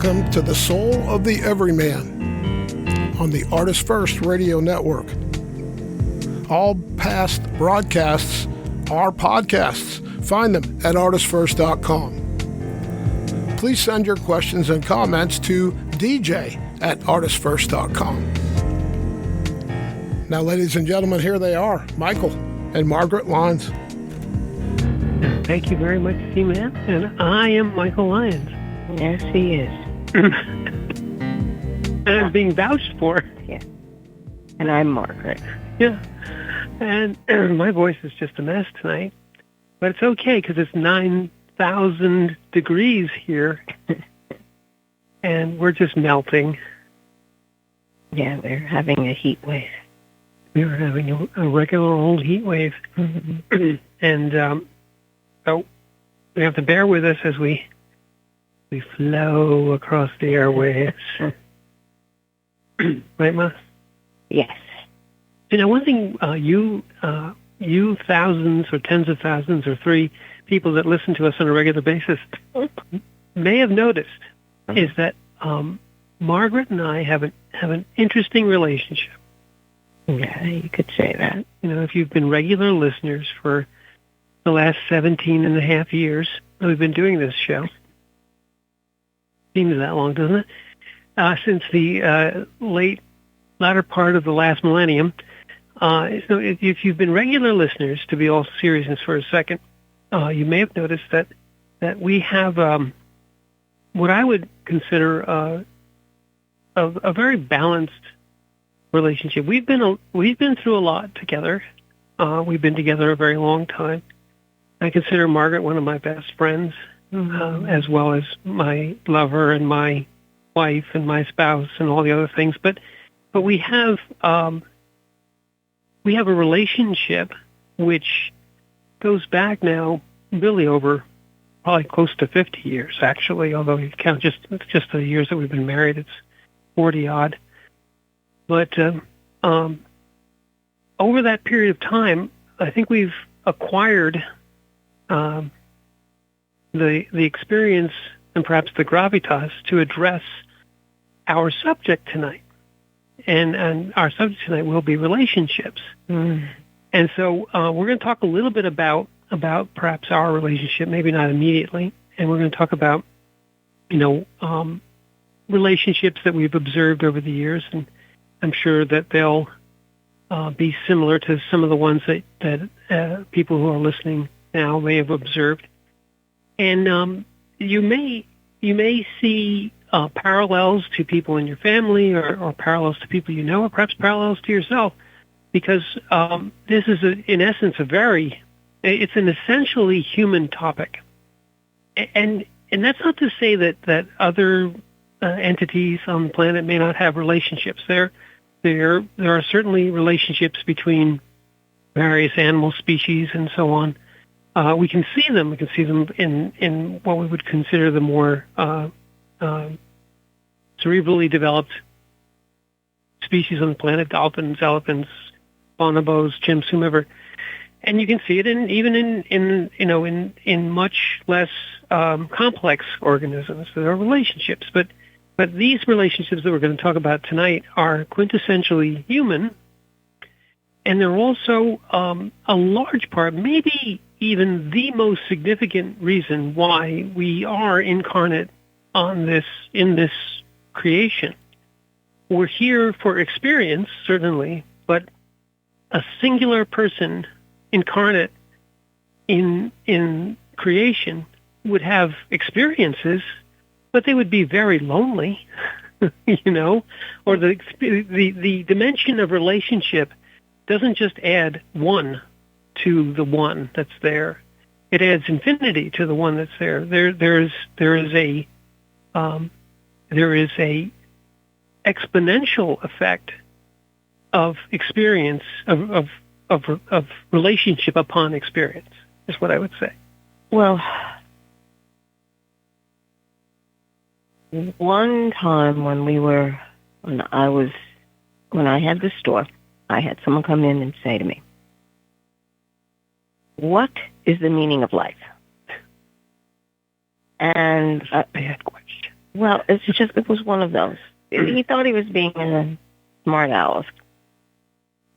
welcome to the Soul of the Everyman on the ArtistFirst Radio Network. All past broadcasts are podcasts. Find them at ArtistFirst.com. Please send your questions and comments to dj@artistfirst.com. Now, ladies and gentlemen, here they are, Michael and Margaret Lyons. Thank you very much, C-Man. And I am Michael Lyons. Yes, he is. And I'm being vouched for. Yeah. And I'm Margaret. Yeah. And my voice is just a mess tonight. But it's okay because it's 9,000 degrees here. And we're just melting. Yeah, we're having a heat wave. We were having a regular old heat wave. Mm-hmm. And so we have to bear with us as we flow across the airwaves. Right, Ma? Yes. You know, one thing you thousands or tens of thousands or three people that listen to us on a regular basis may have noticed is that Margaret and I have an interesting relationship. Yeah, you could say that. You know, if you've been regular listeners for the last 17 and a half years that we've been doing this show, seems that long, doesn't it? Since the latter part of the last millennium. So if you've been regular listeners, to be all seriousness for a second, you may have noticed that we have what I would consider a very balanced relationship. We've been through a lot together. We've been together a very long time. I consider Margaret one of my best friends, as well as my lover and my wife and my spouse and all the other things. But we have a relationship which goes back now really over probably close to 50 years, actually. Although you count just the years that we've been married, it's 40 odd. But over that period of time, I think we've acquired the experience and perhaps the gravitas to address our subject tonight. And our subject tonight will be relationships. Mm. And so we're going to talk a little bit about perhaps our relationship, maybe not immediately. And we're going to talk about, relationships that we've observed over the years. And I'm sure that they'll be similar to some of the ones that people who are listening now may have observed. And you may see parallels to people in your family or parallels to people you know, or perhaps parallels to yourself, because this is, in essence, it's an essentially human topic. And that's not to say that other entities on the planet may not have relationships. There are certainly relationships between various animal species and so on. We can see them. We can see them in what we would consider the more cerebrally developed species on the planet: dolphins, elephants, bonobos, chimps, whomever. And you can see it in much less complex organisms. There are relationships, but these relationships that we're going to talk about tonight are quintessentially human, and they're also a large part, maybe even the most significant reason why we are incarnate in this creation. We're here for experience, certainly, but a singular person incarnate in creation would have experiences, but they would be very lonely, or the dimension of relationship doesn't just add one to the one that's there. It adds infinity to the one that's there. There is a exponential effect of experience of relationship upon experience, is what I would say. Well, one time when I had the store, I had someone come in and say to me, "What is the meaning of life?" And That's a bad question. Well, it was one of those. He thought he was being a smart aleck.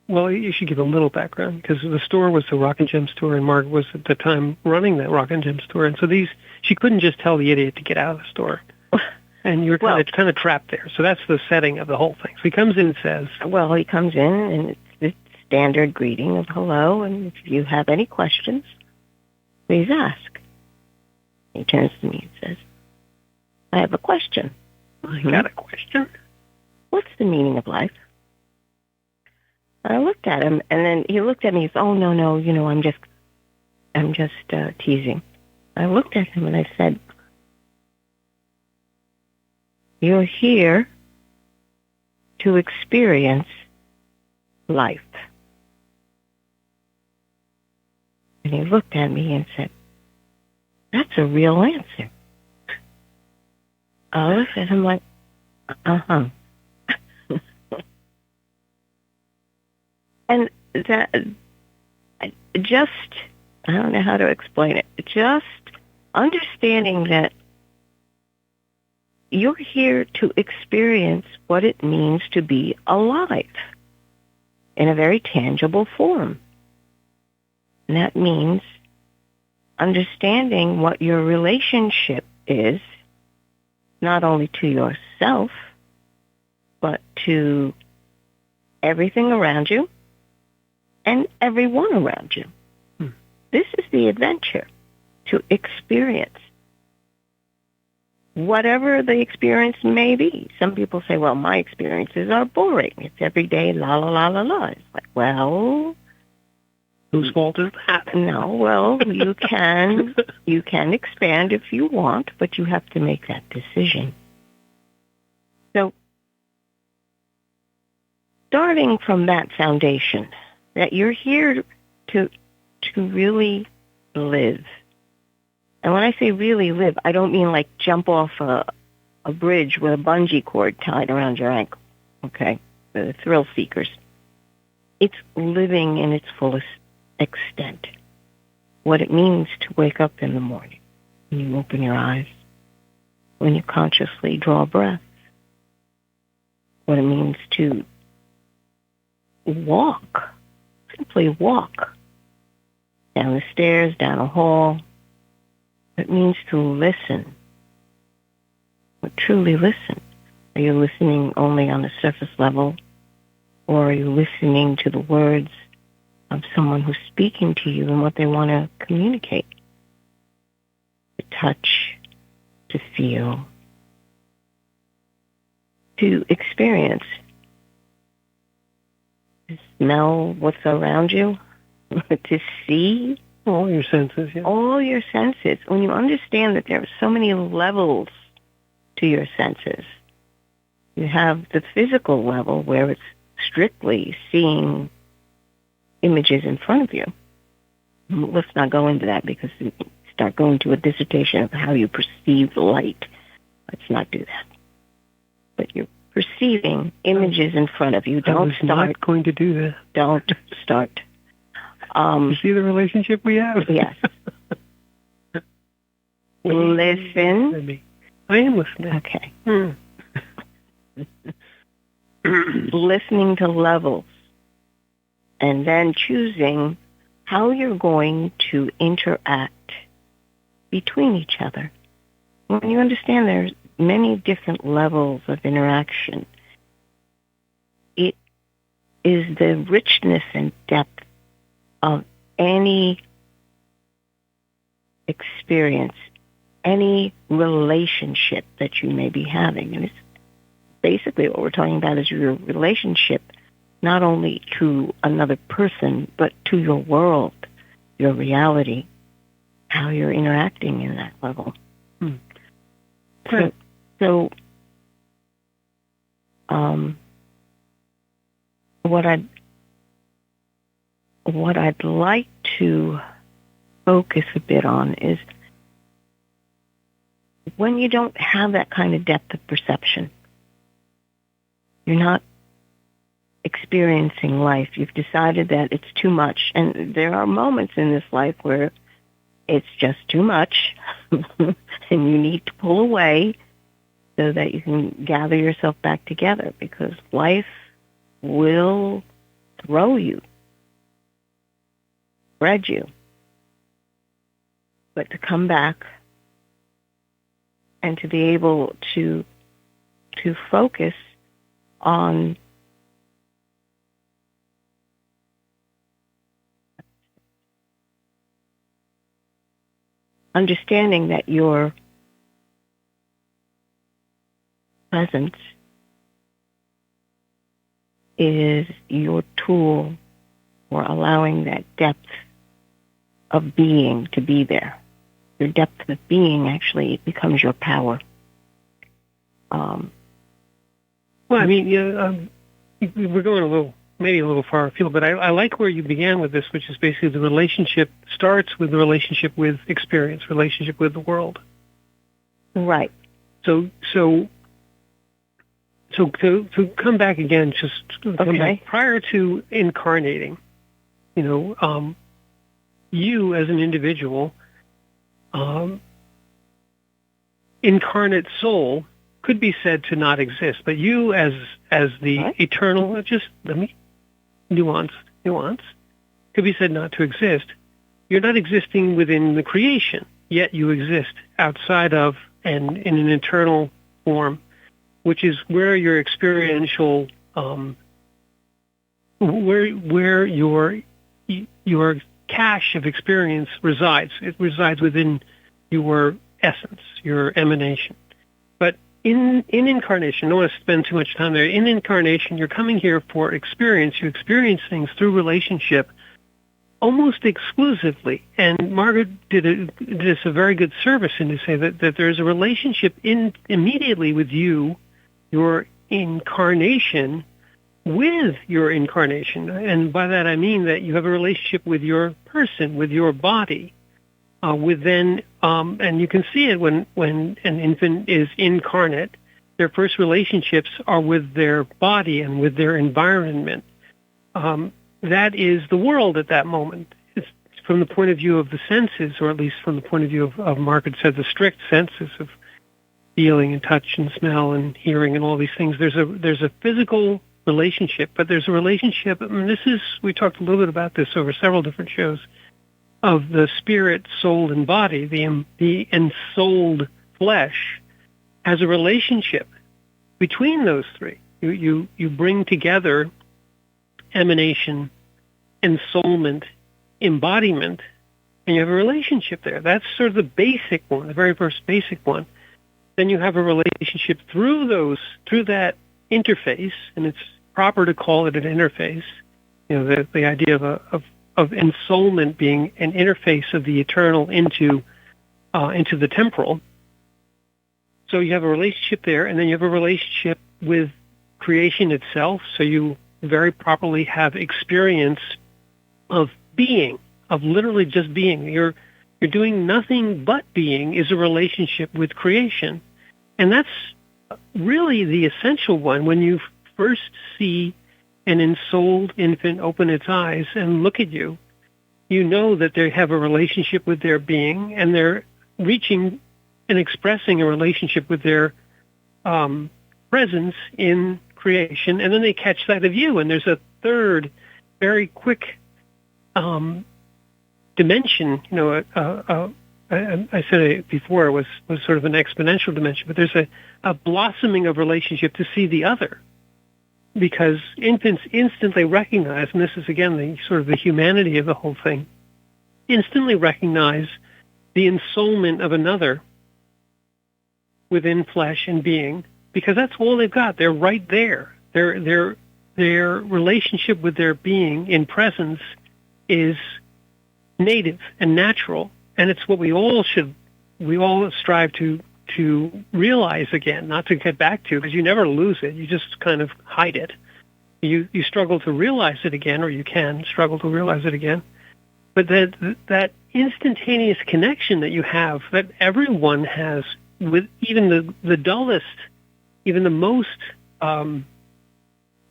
Well, you should give a little background, because the store was the Rock and Gem store, and Margaret was at the time running that Rock and Gem store, and so she couldn't just tell the idiot to get out of the store, and you were kind of trapped there. So that's the setting of the whole thing. So he comes in and says, well, he comes in, and it's the standard greeting of hello, and if you have any questions, please ask. He turns to me and says, I have a question. I got a question. What's the meaning of life? I looked at him, and then he looked at me and said, oh, no, I'm just teasing. I looked at him and I said, you're here to experience life. And he looked at me and said, that's a real answer. I looked at him like, uh-huh. And that, I don't know how to explain it, just understanding that you're here to experience what it means to be alive in a very tangible form. And that means understanding what your relationship is, not only to yourself, but to everything around you and everyone around you. This is the adventure, to experience whatever the experience may be. Some people say, well, my experiences are boring. It's every day, la, la, la, la, la. It's like, well, whose fault is that? No, well, you can expand if you want, but you have to make that decision. So, starting from that foundation, that you're here to really live. And when I say really live, I don't mean like jump off a bridge with a bungee cord tied around your ankle, okay? The thrill seekers. It's living in its fullest extent. What it means to wake up in the morning, when you open your eyes, when you consciously draw a breath. What it means to walk, simply walk down the stairs, down a hall. It means to listen, but truly listen. Are you listening only on the surface level, or are you listening to the words of someone who's speaking to you and what they want to communicate? To touch, to feel, to experience, to smell what's around you, to see. All your senses, yeah. All your senses. When you understand that there are so many levels to your senses, you have the physical level where it's strictly seeing images in front of you. Let's not go into that, because you start going to a dissertation of how you perceive light. Let's not do that. But you're perceiving images in front of you. Don't start. I'm not going to do that. Don't start. You see the relationship we have? Yes. Listen. I am listening. Okay. Listening to levels, and then choosing how you're going to interact between each other. When you understand there's many different levels of interaction, it is the richness and depth of any experience, any relationship that you may be having. And it's basically what we're talking about is your relationship, not only to another person, but to your world, your reality, how you're interacting in that level. Right. So what I'd like to focus a bit on is when you don't have that kind of depth of perception, you're not experiencing life. You've decided that it's too much. And there are moments in this life where it's just too much and you need to pull away so that you can gather yourself back together, because life will throw you, spread you. But to come back and to be able to focus on understanding that your presence is your tool for allowing that depth of being to be there. Your depth of being actually becomes your power. Well, I mean, we're going maybe a little far afield, but I like where you began with this, which is basically the relationship starts with the relationship with experience, relationship with the world. Right. So to come back again, just to come back, prior to incarnating, you as an individual, incarnate soul could be said to not exist, but you as the eternal, just let me nuance, could be said not to exist. You're not existing within the creation, yet you exist outside of and in an eternal form, which is where your experiential, where your cache of experience resides. It resides within your essence, your emanation. But in incarnation, I don't want to spend too much time there. In incarnation, you're coming here for experience. You experience things through relationship almost exclusively. And Margaret did us a very good service in to say that there's a relationship immediately with you, your incarnation, with your incarnation. And by that I mean that you have a relationship with your person, with your body. And you can see it when an infant is incarnate. Their first relationships are with their body and with their environment. That is the world at that moment. It's from the point of view of the senses, or at least from the point of view of Margaret said, the strict senses of feeling and touch and smell and hearing and all these things. There's a physical relationship, but there's a relationship. I mean, we talked a little bit about this over several different shows, of the spirit, soul, and body. The ensouled flesh has a relationship between those three. You bring together emanation, ensoulment, embodiment, and you have a relationship there. That's sort of the basic one, the very first basic one. Then you have a relationship through that interface, and it's proper to call it an interface. The idea of ensoulment being an interface of the eternal into the temporal. So you have a relationship there, and then you have a relationship with creation itself. So you very properly have experience of being, of literally just being. You're doing nothing but being is a relationship with creation. And that's really the essential one. When you first see an ensouled infant open its eyes and look at you, you know that they have a relationship with their being, and they're reaching and expressing a relationship with their presence in creation, and then they catch sight of you, and there's a third, very quick dimension. I said it before, it was sort of an exponential dimension, but there's a blossoming of relationship to see the other. Because infants instantly recognize, and this is again the sort of the humanity of the whole thing, instantly recognize the ensoulment of another within flesh and being, because that's all they've got. They're right there. Their relationship with their being in presence is native and natural, and it's what we all strive to realize again, not to get back to, because you never lose it. You just kind of hide it. You struggle to realize it again, or you can struggle to realize it again. But that instantaneous connection that you have, that everyone has with even the dullest, even the most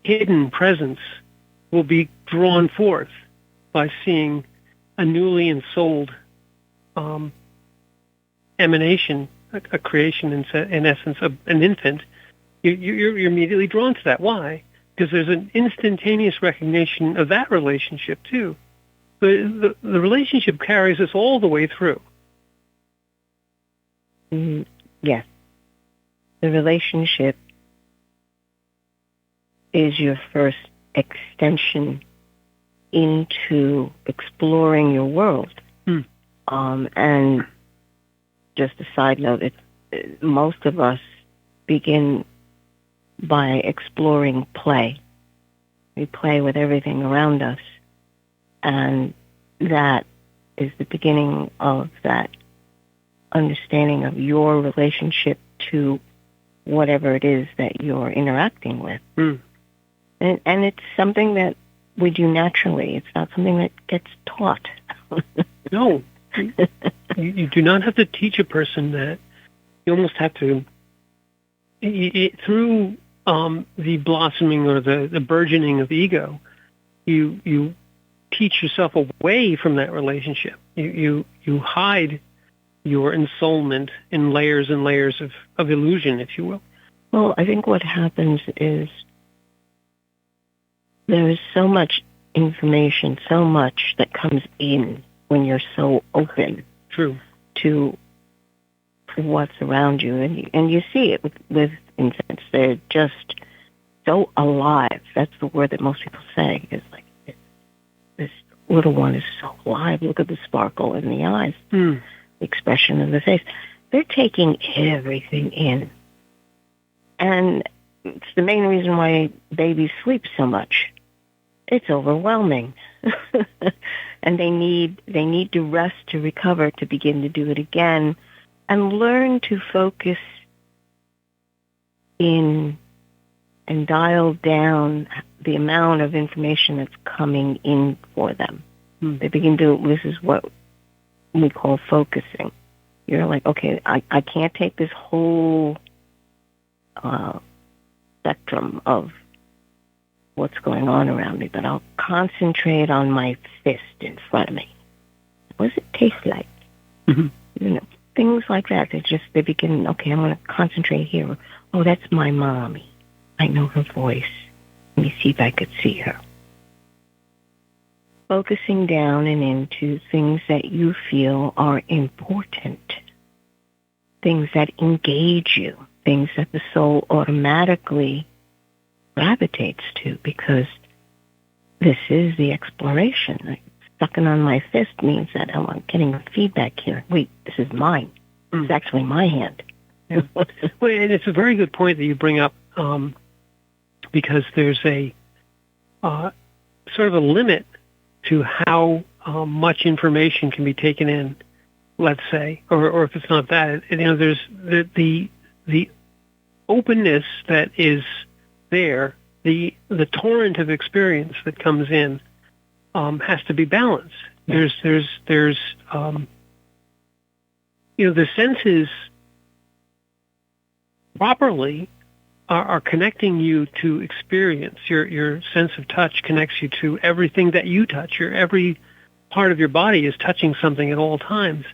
hidden presence, will be drawn forth by seeing a newly ensouled emanation a creation in essence of an infant, you're immediately drawn to that. Why? Because there's an instantaneous recognition of that relationship too. The relationship carries us all the way through. Yes. The relationship is your first extension into exploring your world. And just a side note, most of us begin by exploring play. We play with everything around us, and that is the beginning of that understanding of your relationship to whatever it is that you're interacting with. And it's something that we do naturally. It's not something that gets taught. No. You do not have to teach a person that. You almost have to, through the blossoming or the burgeoning of ego, you teach yourself away from that relationship. You hide your ensoulment in layers and layers of illusion, if you will. Well, I think what happens is there is so much information, so much that comes in when you're so open to what's around you. And you see it with infants. They're just so alive. That's the word that most people say. It's like, this little one is so alive. Look at the sparkle in the eyes, the expression of the face. They're taking everything in. And it's the main reason why babies sleep so much. It's overwhelming. And they need to rest, to recover, to begin to do it again, and learn to focus in and dial down the amount of information that's coming in for them. They begin to, this is what we call focusing. You're like, okay, I can't take this whole spectrum of what's going on around me, but I'll concentrate on my fist in front of me. What does it taste like? You know, things like that. They begin, okay, I'm going to concentrate here. Oh, that's my mommy. I know her voice. Let me see if I could see her. Focusing down and into things that you feel are important, things that engage you, things that the soul automatically gravitates to, because this is the exploration. Like, sucking on my fist means that I'm getting feedback here. Wait, this is mine. It's actually my hand. Yeah. Well, and it's a very good point that you bring up, because there's a sort of a limit to how much information can be taken in, let's say, or if it's not that, there's the openness that is there, the torrent of experience that comes in has to be balanced. There's the senses properly are connecting you to experience. Your sense of touch connects you to everything that you touch. Every part of your body is touching something at all times.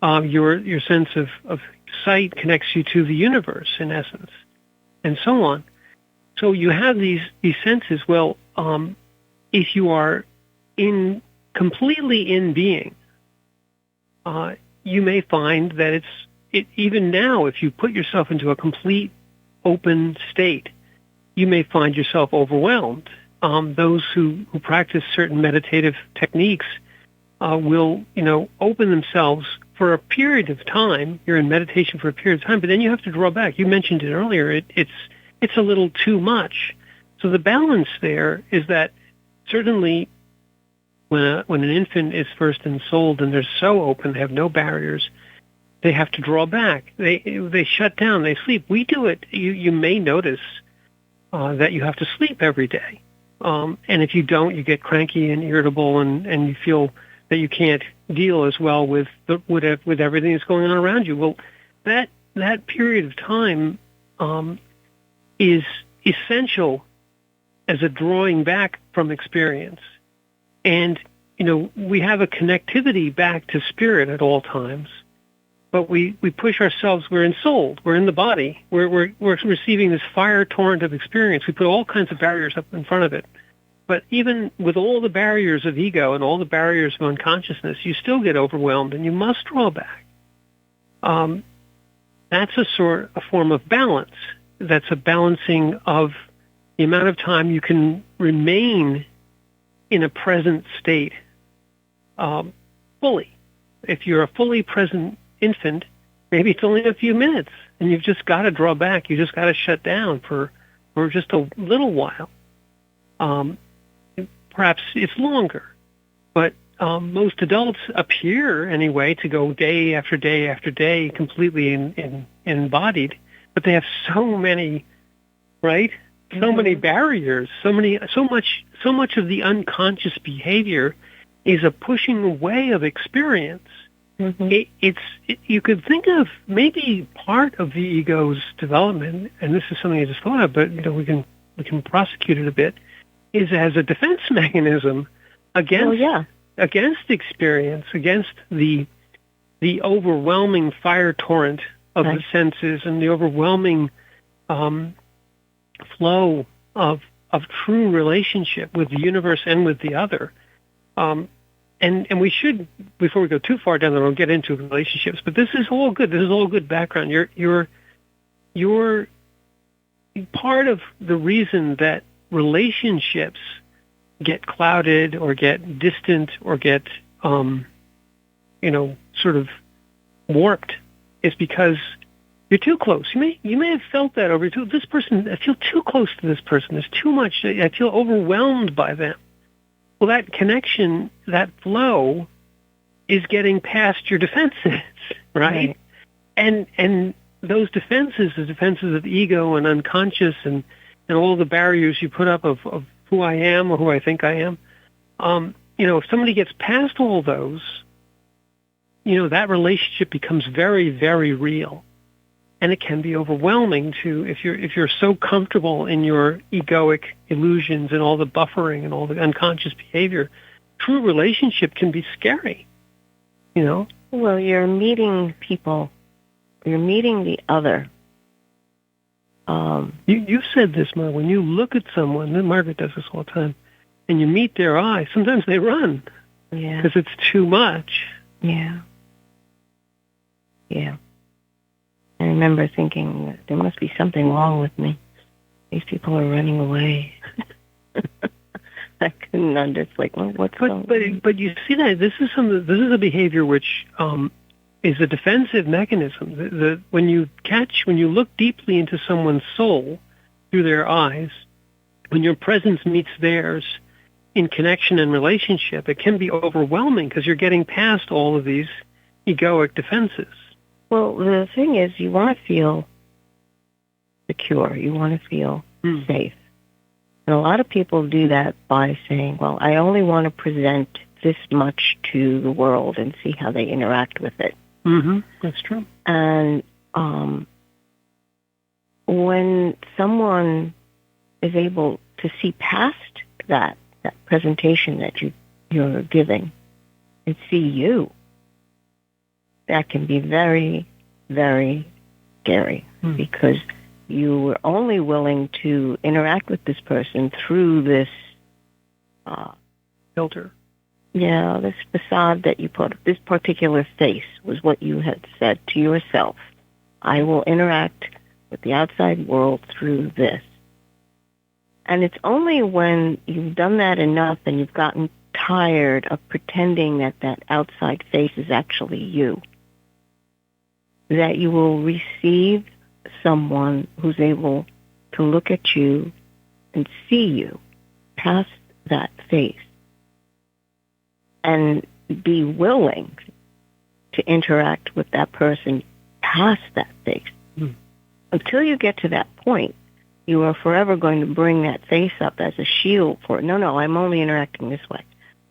Your sense of sight connects you to the universe, in essence, and so on. So you have these senses. Well, if you are completely in being, you may find that even now, if you put yourself into a complete open state, you may find yourself overwhelmed. Those who practice certain meditative techniques will, open themselves for a period of time. You're in meditation for a period of time, but then you have to draw back. You mentioned it earlier. It's a little too much. So the balance there is that certainly when an infant is first ensouled and they're so open, they have no barriers, they have to draw back. They shut down. They sleep. We do it. You may notice that you have to sleep every day. And if you don't, you get cranky and irritable, and you feel that you can't deal as well with everything that's going on around you. Well, that period of time is essential as a drawing back from experience. And, we have a connectivity back to spirit at all times. but we push ourselves. We're ensouled. We're in the body. We're receiving this fire torrent of experience. We put all kinds of barriers up in front of it. But even with all the barriers of ego and all the barriers of unconsciousness, you still get overwhelmed, and you must draw back. That's a form of balance. That's a balancing of the amount of time you can remain in a present state fully. If you're a fully present infant, maybe it's only a few minutes, and you've just got to draw back. You just got to shut down for just a little while. Perhaps it's longer, but most adults appear anyway to go day after day after day completely embodied, but they have so many, right? So many barriers, so much of the unconscious behavior is a pushing away of experience. You could think of maybe part of the ego's development, and this is something I just thought of, but we can prosecute it a bit, is as a defense mechanism against experience, against the overwhelming fire torrent of the senses and the overwhelming flow of true relationship with the universe and with the other. And we should, before we go too far down the road, get into relationships. But this is all good. This is all good background. You're part of the reason that relationships get clouded or get distant or get sort of warped is because you're too close. You may have felt that over this person. I feel too close to this person. There's too much. I feel overwhelmed by them. Well, that connection, that flow, is getting past your defenses, right? And those defenses, the defenses of ego and unconscious, and all the barriers you put up of who I am or who I think I am. If somebody gets past all those, that relationship becomes very, very real. And it can be overwhelming if you're so comfortable in your egoic illusions and all the buffering and all the unconscious behavior. True relationship can be scary, Well, you're meeting people. You're meeting the other. You said this, Margaret. When you look at someone, and Margaret does this all the time, and you meet their eyes, sometimes they run. Yeah. Because it's too much. Yeah. Yeah. I remember thinking, there must be something wrong with me. These people are running away. I couldn't understand. What's going on? But you see that this is a behavior which is a defensive mechanism. When you look deeply into someone's soul through their eyes, when your presence meets theirs in connection and relationship, it can be overwhelming because you're getting past all of these egoic defenses. Well, the thing is, you want to feel secure. You want to feel safe. And a lot of people do that by saying, well, I only want to present this much to the world and see how they interact with it. Mm-hmm. That's true. And when someone is able to see past that presentation that you're giving and see you, that can be very, very scary because you were only willing to interact with this person through this filter. Yeah, this facade that you put, this particular face was what you had said to yourself. I will interact with the outside world through this. And it's only when you've done that enough and you've gotten tired of pretending that outside face is actually you, that you will receive someone who's able to look at you and see you past that face and be willing to interact with that person past that face. Until you get to that point, you are forever going to bring that face up as a shield for, no, I'm only interacting this way.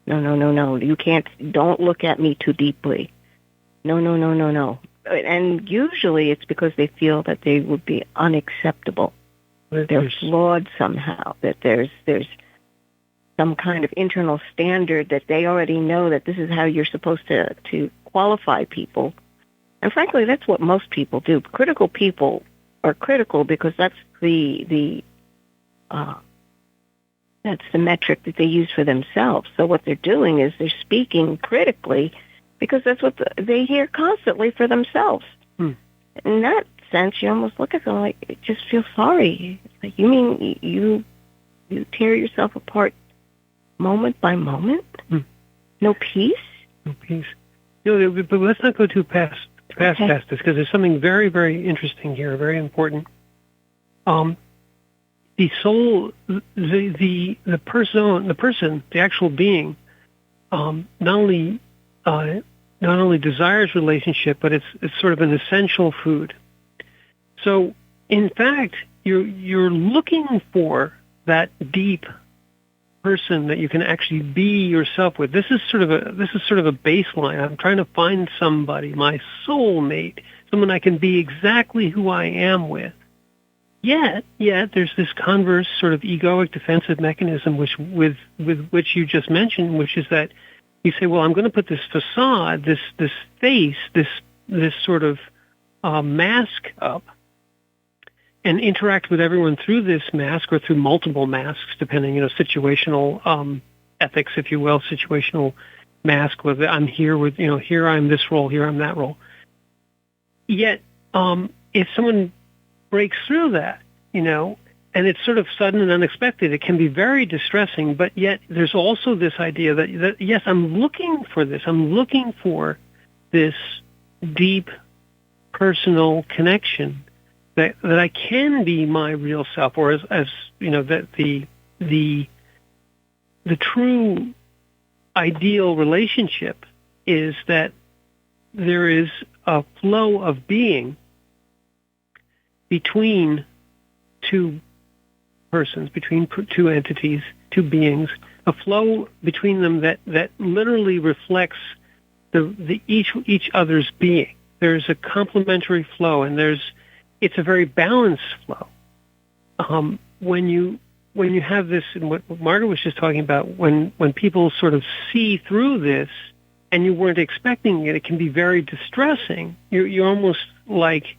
No, you can't, don't look at me too deeply. No. And usually it's because they feel that they would be unacceptable. They're flawed somehow, that there's some kind of internal standard that they already know that this is how you're supposed to qualify people. And frankly, that's what most people do. Critical people are critical because that's the metric that they use for themselves. So what they're doing is they're speaking critically because that's what they hear constantly for themselves. In that sense, you almost look at them like, it just feel sorry. It's like, you mean you tear yourself apart moment by moment? No peace? No peace. But let's not go too past this, because there's something very, very interesting here, very important. The soul, the person, the actual being, not only desires relationship, but it's sort of an essential food. So, in fact, you're looking for that deep person that you can actually be yourself with. This is sort of a baseline. I'm trying to find somebody, my soulmate, someone I can be exactly who I am with. Yet there's this converse sort of egoic defensive mechanism, with which you just mentioned, which is that you say, well, I'm going to put this facade, this face, this sort of mask up, and interact with everyone through this mask or through multiple masks, depending, situational ethics, if you will, situational mask. With I'm here with, here I'm this role, here I'm that role. Yet, if someone breaks through that, and it's sort of sudden and unexpected, it can be very distressing. But yet, there's also this idea that yes, I'm looking for this. I'm looking for this deep personal connection. That I can be my real self, or as that the true ideal relationship is that there is a flow of being between two persons, between two entities, two beings, a flow between them that literally reflects the each other's being. There's a complementary flow, and it's a very balanced flow. When you have this, and what Margaret was just talking about, when people sort of see through this, and you weren't expecting it, it can be very distressing. You're almost like,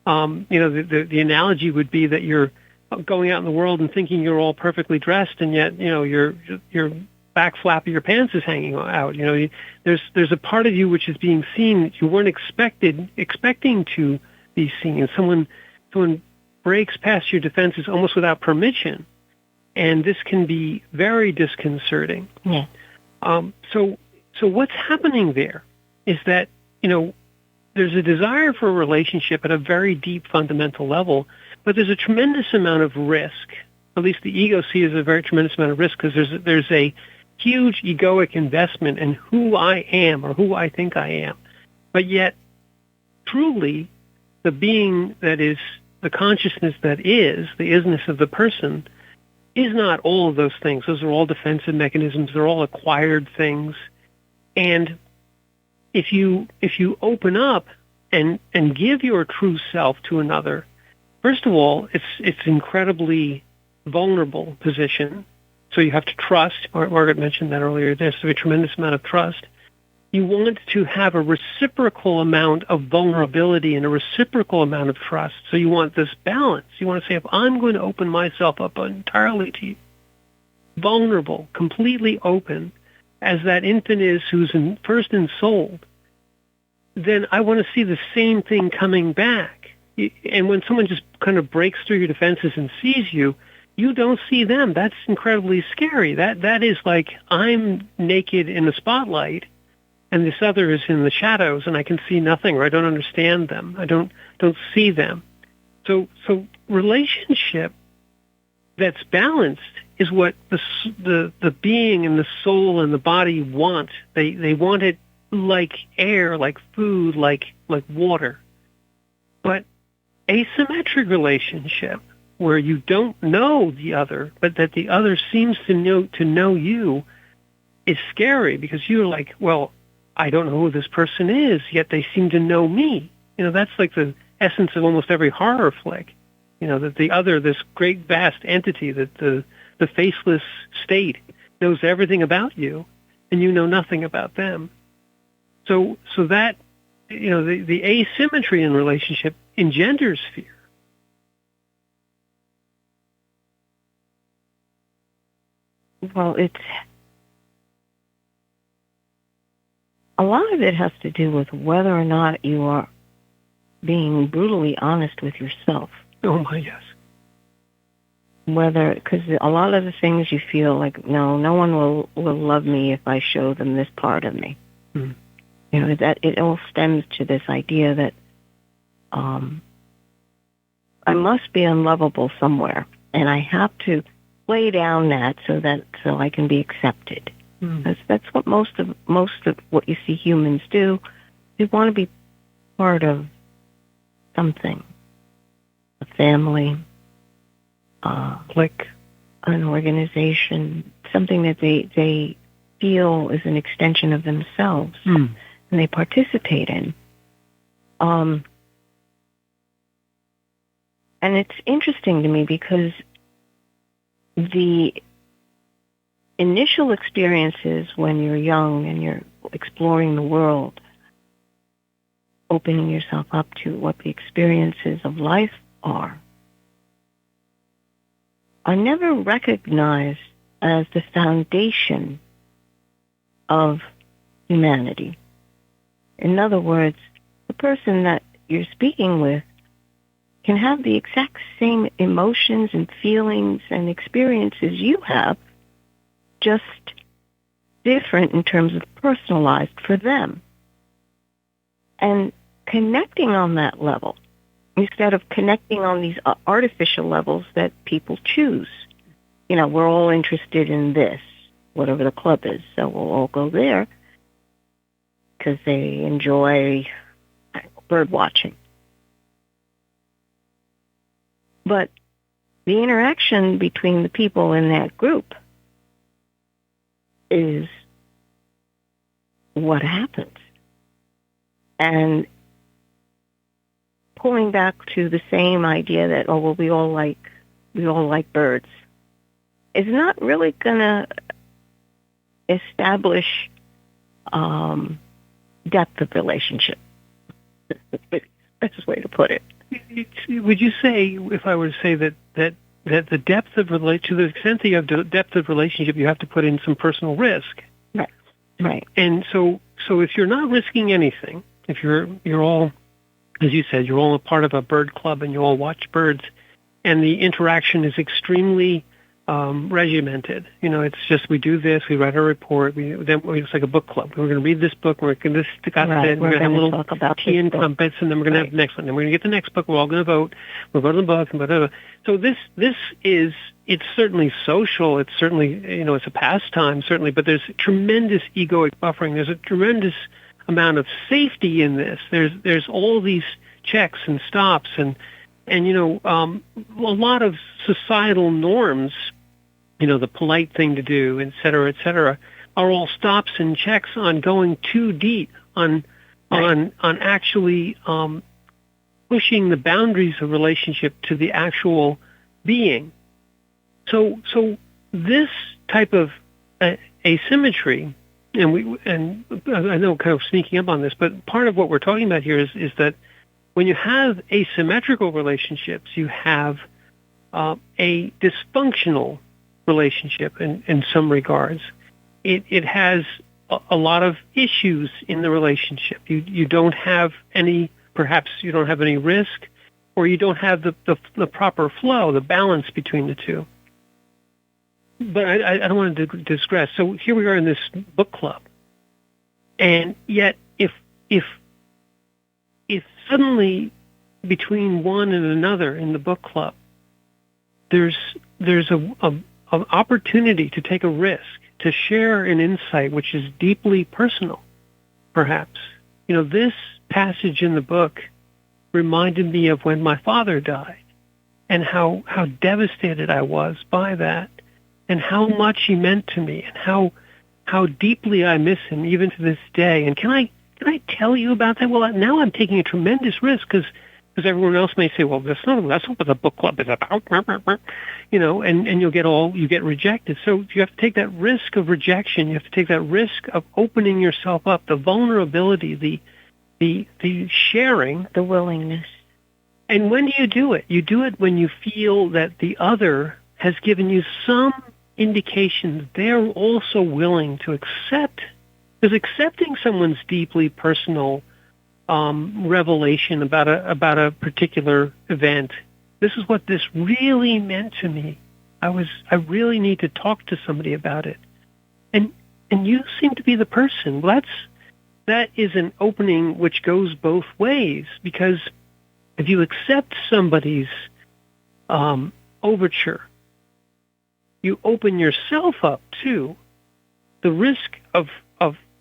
the analogy would be that you're going out in the world and thinking you're all perfectly dressed, and yet, your back flap of your pants is hanging out. There's a part of you which is being seen that you weren't expecting to be seen. Someone breaks past your defenses almost without permission, and this can be very disconcerting. Yeah. So what's happening there is that there's a desire for a relationship at a very deep fundamental level, but there's a tremendous amount of risk. At least the ego sees a very tremendous amount of risk, because there's a huge egoic investment in who I am or who I think I am. But yet, truly, the being that is, the consciousness that is, the isness of the person, is not all of those things. Those are all defensive mechanisms. They're all acquired things. And if you open up and give your true self to another, first of all, it's incredibly vulnerable position. So you have to trust. Margaret mentioned that earlier. There's a tremendous amount of trust. You want to have a reciprocal amount of vulnerability and a reciprocal amount of trust. So you want this balance. You want to say, if I'm going to open myself up entirely to you, vulnerable, completely open, as that infant is who's first ensouled, then I want to see the same thing coming back. And when someone just kind of breaks through your defenses and sees you, you don't see them. That's incredibly scary. That is like, I'm naked in the spotlight, and this other is in the shadows, and I can see nothing, or I don't understand them. I don't see them. So relationship that's balanced is what the being and the soul and the body want. They want it like air, like food, like water. But asymmetric relationship, where you don't know the other, but that the other seems to know you, is scary, because you're like, well, I don't know who this person is, yet they seem to know me. That's like the essence of almost every horror flick. That the other, this great vast entity, that the faceless state, knows everything about you, and you know nothing about them. So that the asymmetry in relationship engenders fear. Well, a lot of it has to do with whether or not you are being brutally honest with yourself. Oh my, yes. Because a lot of the things you feel like, no one will love me if I show them this part of me. Mm. That it all stems to this idea that I must be unlovable somewhere, and I have to play down that so I can be accepted. Mm. That's what most of what you see humans do. They want to be part of something, a family, like an organization, something that they feel is an extension of themselves, and they participate in. And it's interesting to me because the initial experiences when you're young and you're exploring the world, opening yourself up to what the experiences of life are never recognized as the foundation of humanity. In other words, the person that you're speaking with can have the exact same emotions and feelings and experiences you have, just different in terms of personalized for them. And connecting on that level, instead of connecting on these artificial levels that people choose. We're all interested in this, whatever the club is, so we'll all go there because they enjoy bird watching. But the interaction between the people in that group is what happens. And pulling back to the same idea that, we all like birds, is not really going to establish depth of relationship. Best way to put it. Would you say, if I were to say that the depth of to the extent that you have the depth of relationship, you have to put in some personal risk. Right. And so if you're not risking anything, if you're all, as you said, you're all a part of a bird club and you all watch birds, and the interaction is extremely regimented. It's just we do this, we write a report, it's like a book club. We're going to read this book, we're going to we're going to have a little talk about tea and crumpets, and then we're going to have the next one. Then we're going to get the next book. We're all going to vote. We'll go to the book and whatever. So it's certainly social. It's certainly it's a pastime certainly, but there's tremendous egoic buffering. There's a tremendous amount of safety in this. There's all these checks and stops and a lot of societal norms, the polite thing to do, et cetera, are all stops and checks on going too deep, on actually pushing the boundaries of relationship to the actual being. So this type of asymmetry, and I know kind of sneaking up on this, but part of what we're talking about here is that when you have asymmetrical relationships, you have a dysfunctional relationship in some regards. It has a lot of issues in the relationship. You don't have any, perhaps you don't have any risk, or you don't have the proper flow, the balance between the two. But I don't want to digress. So here we are in this book club, and yet if suddenly between one and another in the book club, there's an opportunity to take a risk, to share an insight which is deeply personal, perhaps. This passage in the book reminded me of when my father died, and how devastated I was by that, and how much he meant to me, and how deeply I miss him even to this day. And can I tell you about that? Well, now I'm taking a tremendous risk because everyone else may say, well, that's not what the book club is about, and you get rejected. So you have to take that risk of rejection. You have to take that risk of opening yourself up, the vulnerability, the sharing, the willingness. And when do you do it? You do it when you feel that the other has given you some indication that they're also willing to accept. Because accepting someone's deeply personal revelation about a particular event, this is what this really meant to me. I really need to talk to somebody about it. And you seem to be the person. Well, that is an opening which goes both ways, because if you accept somebody's overture, you open yourself up too. The risk of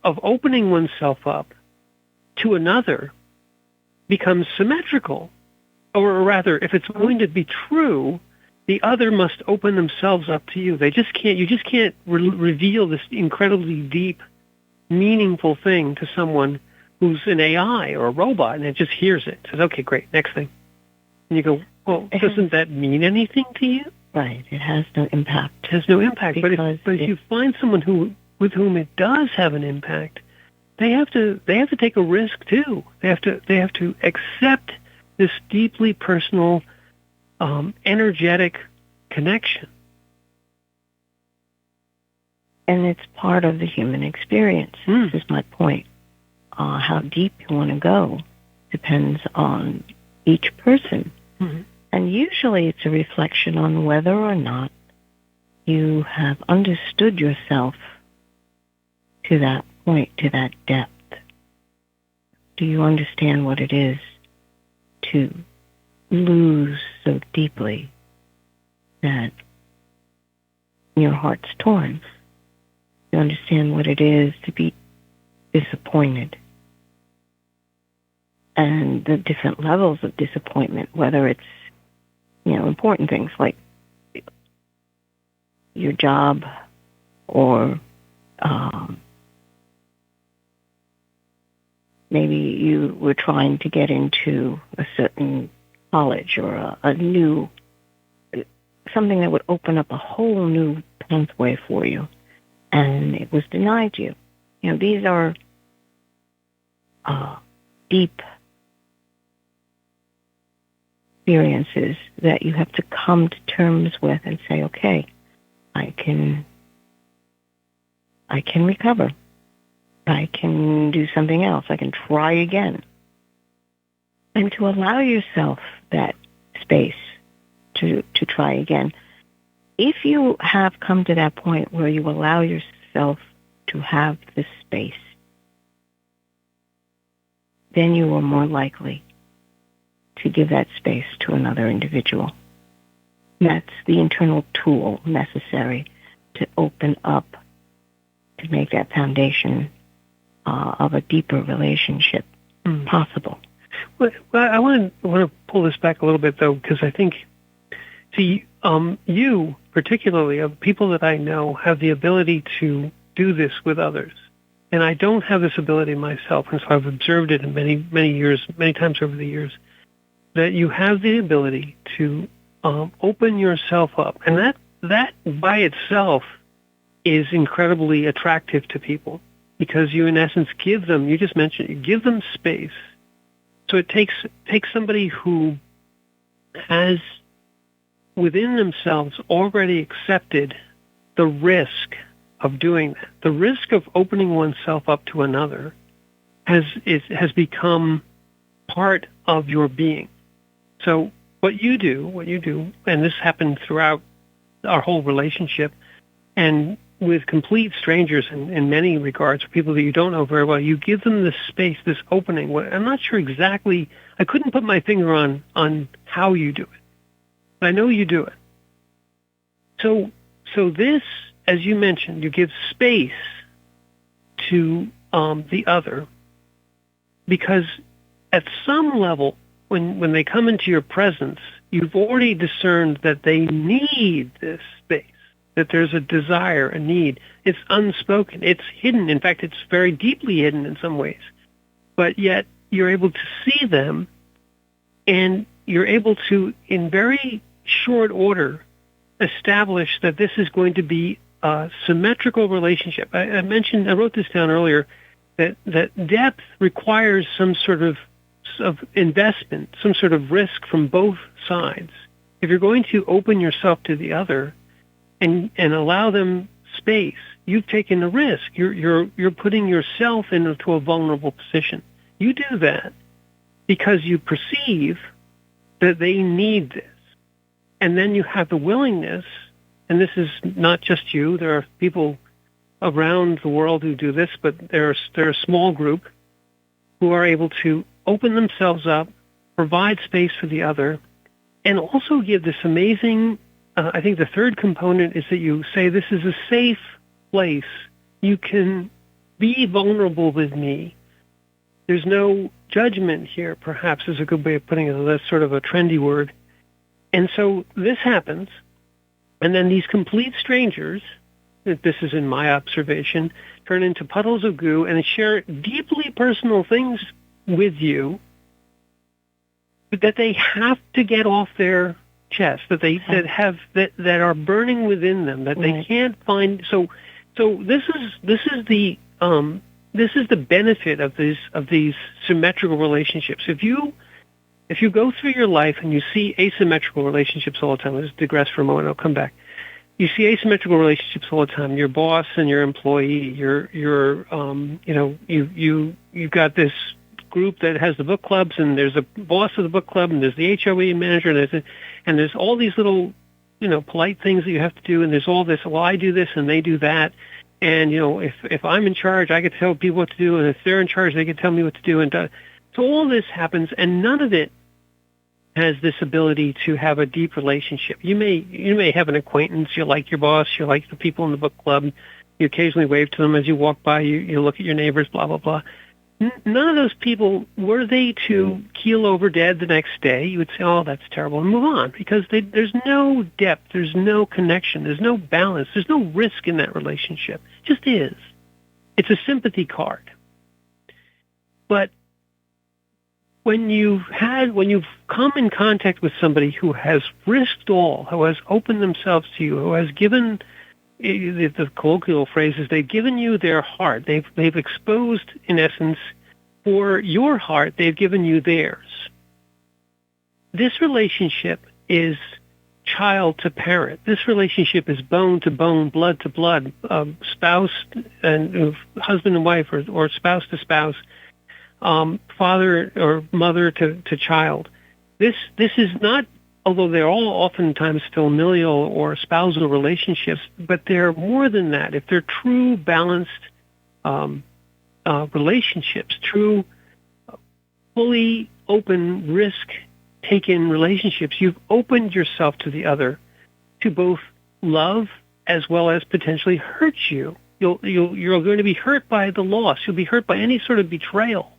opening oneself up to another becomes symmetrical. Or rather, if it's going to be true, the other must open themselves up to you. You just can't reveal this incredibly deep, meaningful thing to someone who's an AI or a robot, and it just hears it. Says, okay, great, next thing. And you go, well, doesn't that mean anything to you? Right, it has no impact. It has no impact. But if you find someone with whom it does have an impact, they have to take a risk too. They have to accept this deeply personal, energetic connection. And it's part of the human experience. This is my point. How deep you want to go depends on each person. Mm-hmm. And usually it's a reflection on whether or not you have understood yourself to that point, to that depth. Do you understand what it is to lose so deeply that your heart's torn? You understand what it is to be disappointed, and the different levels of disappointment, whether it's, important things like your job or maybe you were trying to get into a certain college or a new, something that would open up a whole new pathway for you, and it was denied you. These are deep experiences that you have to come to terms with and say, okay, I can recover. I can do something else. I can try again. And to allow yourself that space to try again. If you have come to that point where you allow yourself to have this space, then you are more likely to give that space to another individual. That's the internal tool necessary to open up, to make that foundation of a deeper relationship possible. Well, I want to pull this back a little bit, though, because I think, you particularly, of people that I know, have the ability to do this with others. And I don't have this ability myself, and so I've observed it in many times over the years, that you have the ability to open yourself up. And that by itself is incredibly attractive to people, because you, in essence, give them, you just mentioned, you give them space. So it takes somebody who has within themselves already accepted the risk of doing that. The risk of opening oneself up to another has become part of your being. So what you do, and this happened throughout our whole relationship, and with complete strangers in many regards, people that you don't know very well, you give them this space, this opening. I'm not sure exactly, I couldn't put my finger on how you do it, but I know you do it. So this, as you mentioned, you give space to the other, because at some level, when they come into your presence, you've already discerned that they need this space, that there's a desire, a need. It's unspoken. It's hidden. In fact, it's very deeply hidden in some ways. But yet you're able to see them, and you're able to, in very short order, establish that this is going to be a symmetrical relationship. I wrote this down earlier, that depth requires some sort of investment, some sort of risk from both sides. If you're going to open yourself to the other and allow them space, you've taken a risk. You're putting yourself into a vulnerable position. You do that because you perceive that they need this. And then you have the willingness, and this is not just you, there are people around the world who do this, but they're a small group who are able to open themselves up, provide space for the other, and also give this amazing, I think the third component is that you say, this is a safe place. You can be vulnerable with me. There's no judgment here, perhaps is a good way of putting it. That's sort of a trendy word. And so this happens, and then these complete strangers, this is in my observation, turn into puddles of goo and share deeply personal things with you that they have to get off their chest, that that are burning within them, that they can't find. So this is the benefit of these symmetrical relationships. If you go through your life and you see asymmetrical relationships all the time, let's digress for a moment, I'll come back. You see asymmetrical relationships all the time. Your boss and your employee. You've got this group that has the book clubs, and there's a boss of the book club, and there's the HOE manager, and there's all these little, polite things that you have to do, and there's all this. Well, I do this and they do that, and if I'm in charge, I get to tell people what to do, and if they're in charge, they can tell me what to do, and so all this happens, and none of it has this ability to have a deep relationship. You may have an acquaintance. You like your boss. You like the people in the book club. You occasionally wave to them as you walk by. You look at your neighbors, blah, blah, blah. None of those people, were they to keel over dead the next day, you would say, oh, that's terrible, and move on, because there's no depth, there's no connection, there's no balance, there's no risk in that relationship. It just is. It's a sympathy card. But when you've come in contact with somebody who has risked all, who has opened themselves to you, who has given, the colloquial phrase is, they've given you their heart. They've exposed, in essence, for your heart, they've given you theirs. This relationship is child to parent. This relationship is bone to bone, blood to blood, spouse and husband and wife, or spouse to spouse. Father or mother to child. This is not, although they're all oftentimes familial or spousal relationships, but they're more than that. If they're true balanced relationships, true fully open, risk-taken relationships, you've opened yourself to the other to both love as well as potentially hurt you. You're going to be hurt by the loss. You'll be hurt by any sort of betrayal.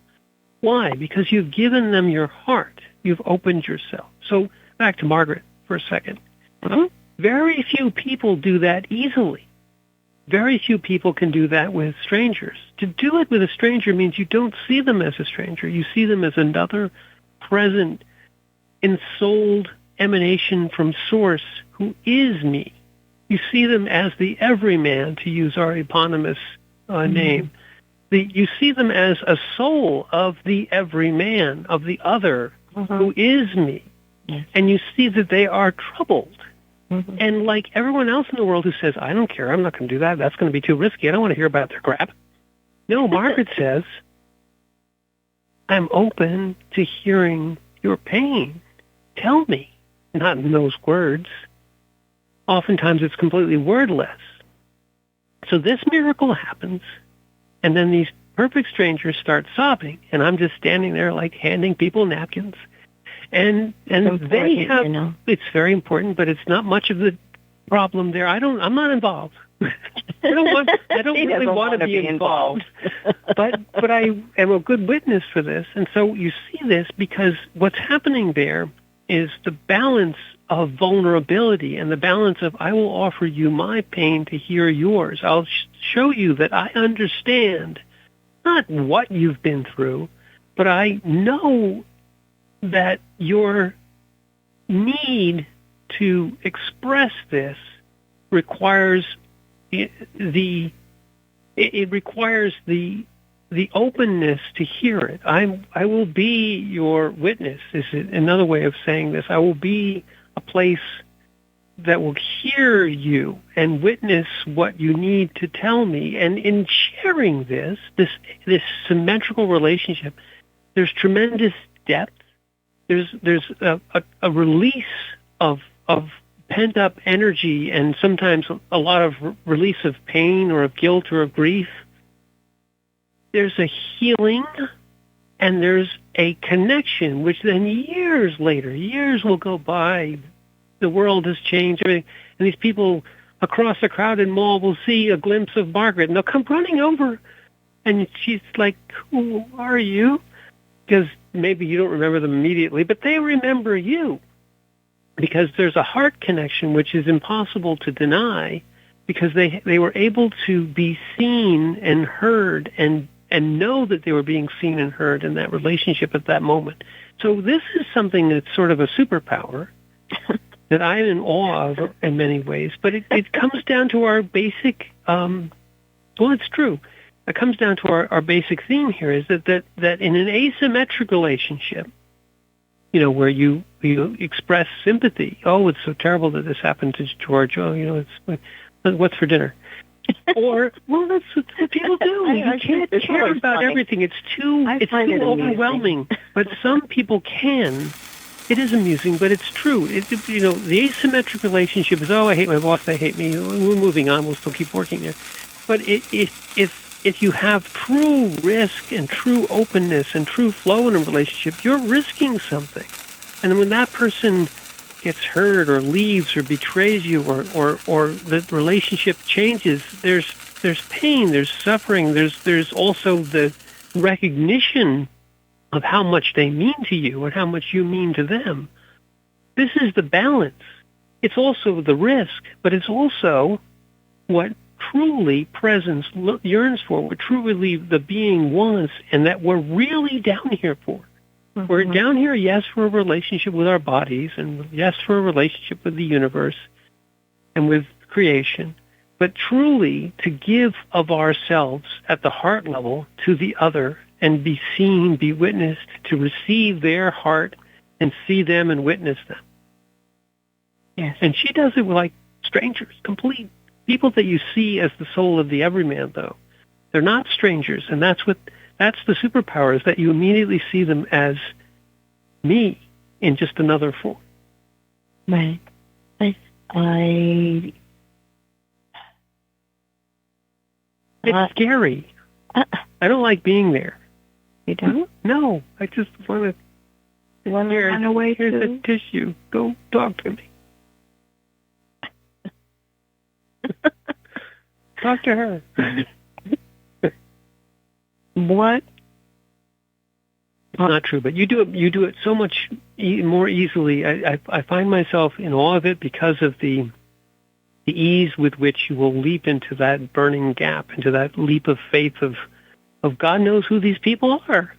Why? Because you've given them your heart. You've opened yourself. So back to Margaret for a second. Very few people do that easily. Very few people can do that with strangers. To do it with a stranger means you don't see them as a stranger. You see them as another present, ensouled emanation from Source who is me. You see them as the everyman, to use our eponymous name. You see them as a soul of the everyman, of the other, who is me. Yes. And you see that they are troubled. And like everyone else in the world who says, I don't care, I'm not going to do that, that's going to be too risky, I don't want to hear about their crap. No, Margaret says, I'm open to hearing your pain. Tell me. Not in those words. Oftentimes it's completely wordless. So this miracle happens, and then these perfect strangers start sobbing, and I'm just standing there like handing people napkins. And they have, it's very important, but it's not much of the problem there. I'm not involved. I don't really want to be involved. but I am a good witness for this. And so you see this because what's happening there is the balance of vulnerability and the balance of, I will offer you my pain to hear yours. I'll show you that I understand not what you've been through, but I know that your need to express this requires the the openness to hear it. I will be your witness, is another way of saying this. I will be a place that will hear you and witness what you need to tell me. And in sharing this symmetrical relationship, there's tremendous depth. There's a release of pent up energy, and sometimes a lot of release of pain or of guilt or of grief. There's a healing, and there's a connection, which then years later, years will go by, the world has changed, everything, and these people across a crowded mall will see a glimpse of Margaret, and they'll come running over, and she's like, "Who are you?" Because maybe you don't remember them immediately, but they remember you, because there's a heart connection which is impossible to deny, because they were able to be seen and heard and know that they were being seen and heard in that relationship at that moment. So this is something that's sort of a superpower that I'm in awe of in many ways. But it comes down to our basic, well, it's true. It comes down to our basic theme here is that in an asymmetric relationship, where you express sympathy. Oh, it's so terrible that this happened to George. Oh, it's what's for dinner? Or, well, that's what people do. You can't care about everything. It's too overwhelming. But some people can. It is amusing, but it's true. The asymmetric relationship is, oh, I hate my boss, they hate me. We're moving on. We'll still keep working there. But if you have true risk and true openness and true flow in a relationship, you're risking something. And when that person gets hurt or leaves or betrays you or the relationship changes, there's pain, there's suffering, there's also the recognition of how much they mean to you and how much you mean to them. This is the balance. It's also the risk, but it's also what truly presence yearns for, what truly the being wants, and that we're really down here for. Mm-hmm. We're down here, yes, for a relationship with our bodies, and yes, for a relationship with the universe and with creation, but truly to give of ourselves at the heart level to the other and be seen, be witnessed, to receive their heart and see them and witness them. Yes. And she does it with like strangers, complete people that you see as the soul of the everyman, though. They're not strangers, and that's the superpower, is that you immediately see them as me in just another form. Right. It's scary. I don't like being there. You don't? No, I just want to. You want to run away Here's too? a tissue. Go talk to me. Talk to her. What? It's not true, but you do it so much more easily. I find myself in awe of it because of the ease with which you will leap into that burning gap, into that leap of faith of God knows who these people are.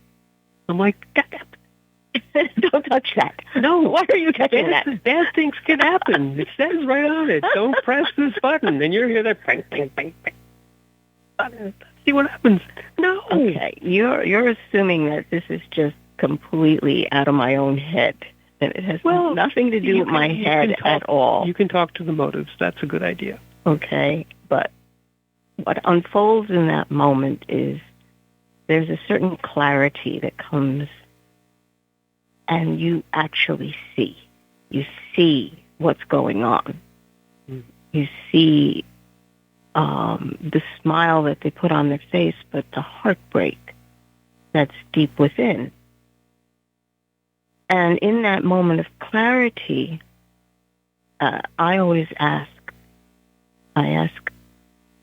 I'm like, don't touch that. No. Why are you touching that? Bad things can happen. It says right on it. Don't press this button. And you're here there, bang, bang, bang, bang. Let's see what happens. No. Okay, you're assuming that this is just completely out of my own head, and it has nothing to do with my head at all. You can talk to the motives. That's a good idea. Okay, but what unfolds in that moment is there's a certain clarity that comes, and you actually see. You see what's going on. Mm. You see the smile that they put on their face, but the heartbreak that's deep within. And in that moment of clarity, I always ask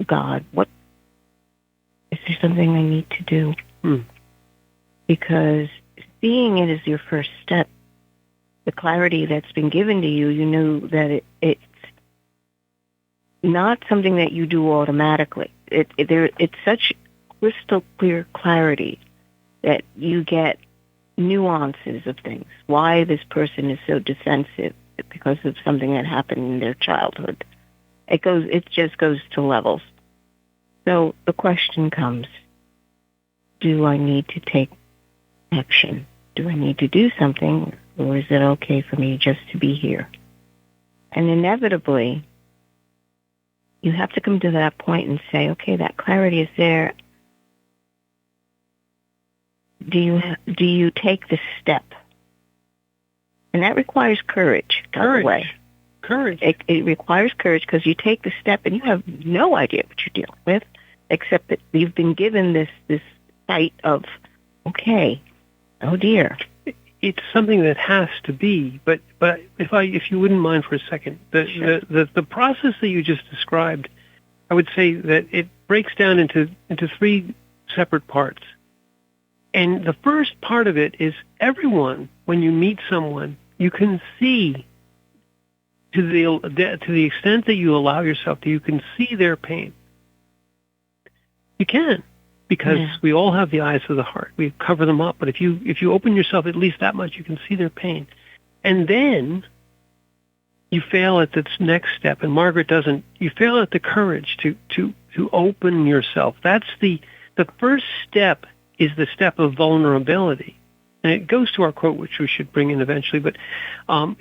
God, what is there something I need to do? Mm. Because seeing it is your first step. The clarity that's been given to you, you know that it's not something that you do automatically. It's such crystal clear clarity that you get nuances of things. Why this person is so defensive because of something that happened in their childhood. It just goes to levels. So the question comes, do I need to take action? Do I need to do something, or is it okay for me just to be here? And inevitably, you have to come to that point and say, okay, that clarity is there. Do you take the step? And that requires courage. Courage. It requires courage because you take the step and you have no idea what you're dealing with, except that you've been given this sight of, okay, oh dear. It's something that has to be, but if you wouldn't mind for a second, Sure. the process that you just described, I would say that it breaks down into three separate parts. And the first part of it is everyone, when you meet someone, you can see to the extent that you allow yourself to, you can see their pain. You can. Because we all have the eyes of the heart. We cover them up. But if you open yourself at least that much, you can see their pain. And then you fail at this next step, and Margaret doesn't. You fail at the courage to open yourself. That's the first step is the step of vulnerability. And it goes to our quote, which we should bring in eventually, but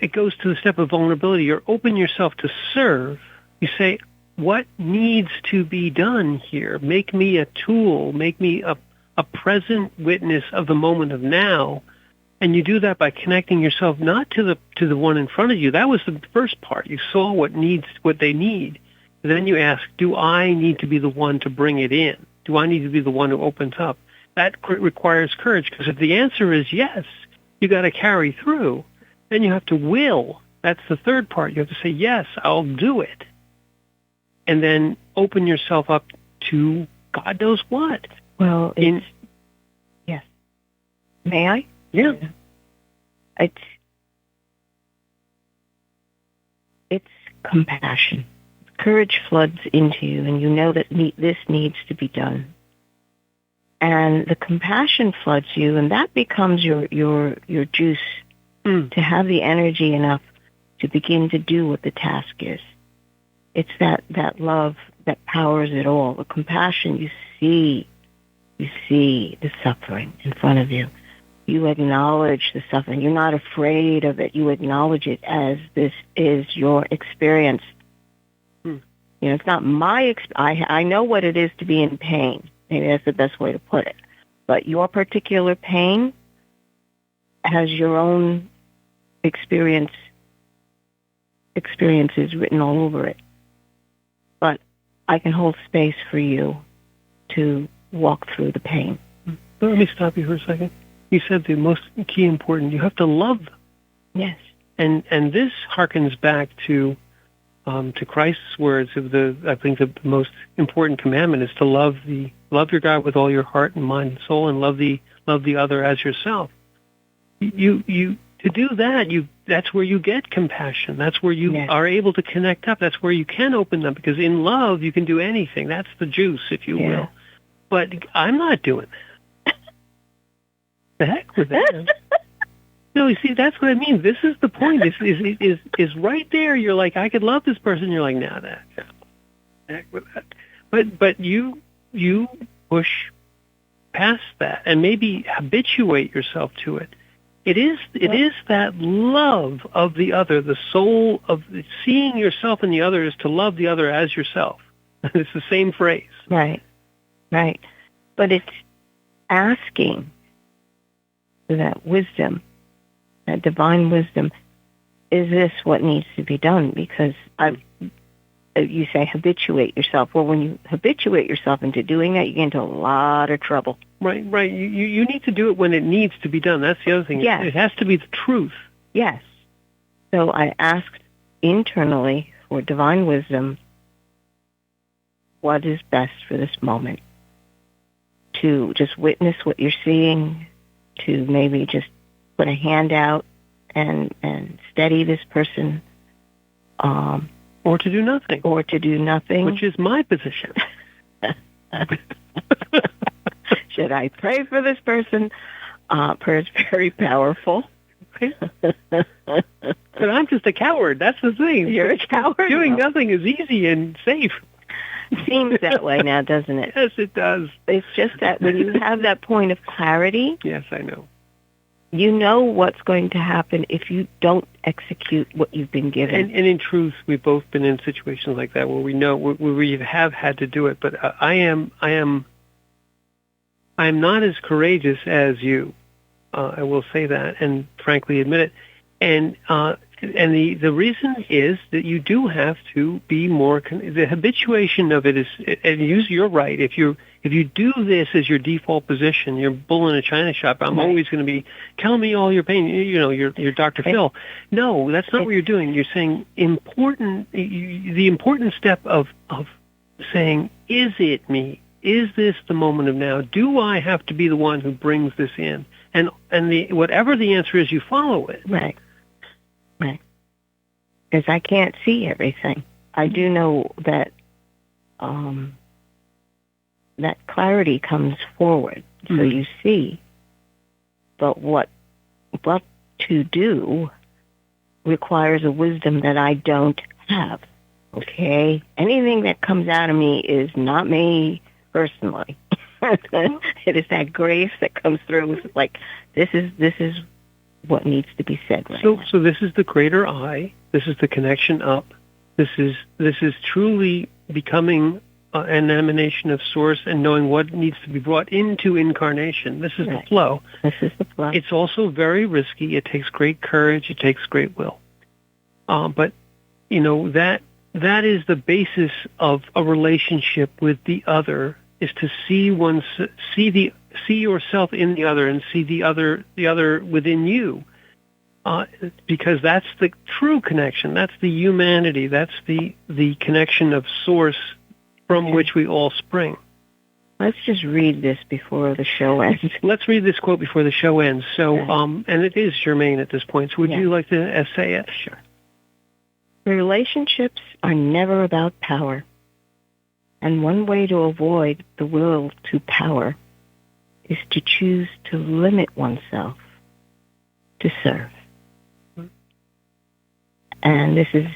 it goes to the step of vulnerability. You're open yourself to serve. You say, what needs to be done here? Make me a tool. Make me a present witness of the moment of now. And you do that by connecting yourself not to the one in front of you. That was the first part. You saw what they need. And then you ask, do I need to be the one to bring it in? Do I need to be the one who opens up? That requires courage, because if the answer is yes, you got to carry through. Then you have to will. That's the third part. You have to say, yes, I'll do it. And then open yourself up to God knows what. Well, yes. May I? Yeah. It's compassion. Courage floods into you, and you know that this needs to be done. And the compassion floods you, and that becomes your juice to have the energy enough to begin to do what the task is. It's that love that powers it all. The compassion, you see the suffering in front of you. You acknowledge the suffering. You're not afraid of it. You acknowledge it as this is your experience. You know, it's not my I know what it is to be in pain. Maybe that's the best way to put it. But your particular pain has your own experiences written all over it. But I can hold space for you to walk through the pain. Let me stop you for a second. You said the most key important, you have to love them. Yes. And this harkens back to Christ's words of I think the most important commandment is to love your God with all your heart and mind and soul, and love the other as yourself. To do that, that's where you get compassion. That's where you are able to connect up. That's where you can open up, because in love you can do anything. That's the juice, if you will. But I'm not doing that. The heck with that. No, you see, that's what I mean. This is the point. Is right there. You're like, I could love this person. You're like, nah, the heck with that. But you push past that and maybe habituate yourself to it. It is that love of the other, the soul of seeing yourself in the other is to love the other as yourself. It's the same phrase. Right. But it's asking for that wisdom, that divine wisdom. Is this what needs to be done? Because you say habituate yourself. Well, when you habituate yourself into doing that, you get into a lot of trouble. Right. You need to do it when it needs to be done. That's the other thing. Yes. It has to be the truth. Yes. So I asked internally for divine wisdom, what is best for this moment? To just witness what you're seeing, to maybe just put a hand out and steady this person. Or to do nothing. Which is my position. Should I pray for this person? Prayer is very powerful. But I'm just a coward. That's the thing. You're a coward. Doing nothing is easy and safe. seems that way now, doesn't it? Yes, it does. It's just that when you have that point of clarity, Yes, I know. you know what's going to happen if you don't execute what you've been given. And in truth, we've both been in situations like that where we know where we have had to do it. But I am not as courageous as you. I will say that, and frankly admit it. And the reason is that you do have to be more. The habituation of it is, and you're right. If you do this as your default position, you're bull in a china shop. I'm always going to be, tell me all your pain. You know, you're Dr. Phil. No, that's not what you're doing. You're saying the important step of saying, is it me? Is this the moment of now? Do I have to be the one who brings this in? And whatever the answer is, you follow it. Right. Because I can't see everything. I do know that that clarity comes forward, so you see. But what to do requires a wisdom that I don't have. Okay? Anything that comes out of me is not me personally. It is that grace that comes through. It's like, this is what needs to be said right now. So this is the greater I. This is the connection up. This is truly becoming an emanation of Source and knowing what needs to be brought into incarnation. This is the flow. This is the flow. It's also very risky. It takes great courage. It takes great will. But you know that is the basis of a relationship with the other. Is to see yourself in the other and see the other within you, because that's the true connection. That's the humanity. That's the connection of Source from which we all spring. Let's just read this before the show ends. Let's read this quote before the show ends. So, and it is germane at this point. So, would you like to essay it? Sure. Relationships are never about power. And one way to avoid the will to power is to choose to limit oneself to serve. And this is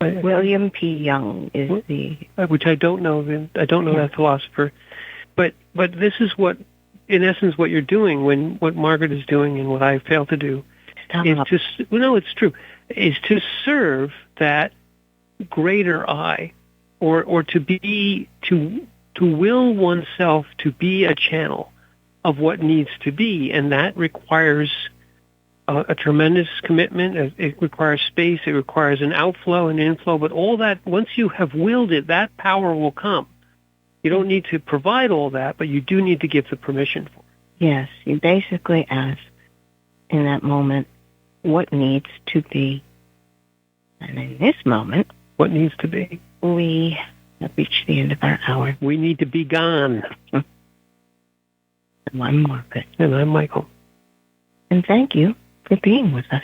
William P. Young is the... Which I don't know. I don't know that philosopher. But this is what, in essence, what you're doing, what Margaret is doing and what I fail to do, it's true, is to serve that greater I, or to will oneself to be a channel of what needs to be, and that requires a tremendous commitment. It requires space. It requires an outflow and inflow. But all that, once you have willed it, that power will come. You don't need to provide all that, but you do need to give the permission for it. Yes, you basically ask in that moment what needs to be, and in this moment, what needs to be? We have reached the end of our hour. We need to be gone. And I'm Margaret. And I'm Michael. And thank you for being with us.